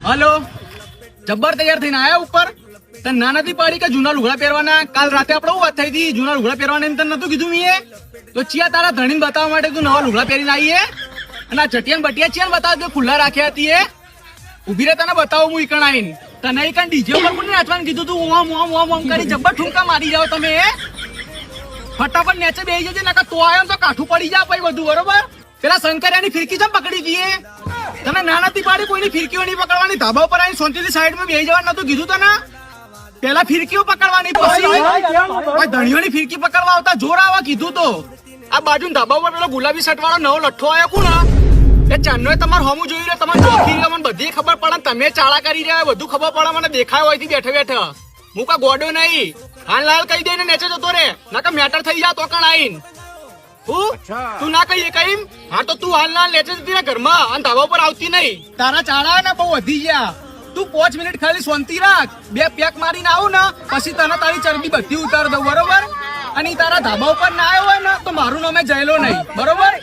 Hello, જબ્બર તૈયાર થઈને આયા ઉપર? તને ના નથી પાડી કે જૂના લુગડા પહેરવાના? કાલ રાતે આપણે શું વાત થઈ હતી જૂના લુગડા પહેરવાના? તને નતું કીધું મેં? તો ચિયા તારા ધણીને બતાવવા માટે તું નવા લુગડા પહેરીને આવીએ? અને આ ચટિયાન બટિયા ચિયાન બતાવ તું ખુલ્લા રાખ્યા હતી એ ઉભી રે, તને બતાવું હું ઈકણ આવીને. તને ઈકણ ડીજે ઉપર કોને નાચવાનું કીધું તું? ઓમ ઓમ ઓમ ઓમ કરી જબ્બર ઠુમકા મારી જાવ તમે. ફટાફટ નેચે બેસી જજે, નકર તો આયો તો કાઠું પડી જાય પછી બધું. બરોબર? પેલા શંકરિયાની ફિરકી જેમ પકડી દઈએ. તમે ના નથી પાડી કોઈની ફિરકીઓ નહીં પકડવાની. ધાબા ઉપર આવીને શાંતિથી સાઈડમાં બેસી જવાનું નતું કીધું તને? પેલા ફિરકીઓ પકડવાની, પછી ધણીઓની ફિરકી પકડવા આવતા જોર આવા કીધું તો. આ બાજુ ધાબા ઉપર પેલો ગુલાબી શર્ટ વાળો નવો લઠ્ઠો આવ્યો કોણ? એ ચાંદનો તમારે હોમું જોયું રે, તમારે ચોખી મને બધી ખબર પડે. તમે ચાળા કરી રહ્યા બધું ખબર પડે મને, દેખાય હોય થી બેઠે બેઠે. હું કા ગોડો નહીં. હાલ લાલ કહી દે ને નેચે જતો રે, નકર મેટર થઈ જા તો કણ આઈને. તું ના કહીએ કઈ? હા તો તું હાલ લાલ નેચે જતી રે ઘરમાં, અને ધાબા ઉપર આવતી નહીં. તારા ચાળા ને બહુ વધી ગયા. તું 5 મિનિટ ખાલી શાંતિ રાખ. 2 પેક મારીને આવું ને પછી તને તારી ચરબી બધી ઉતાર દઉં. બરોબર? અને તારા ધાબા ઉપર ના આવ્યો હોય ને તો મારું નામે જયલો નહીં. બરોબર?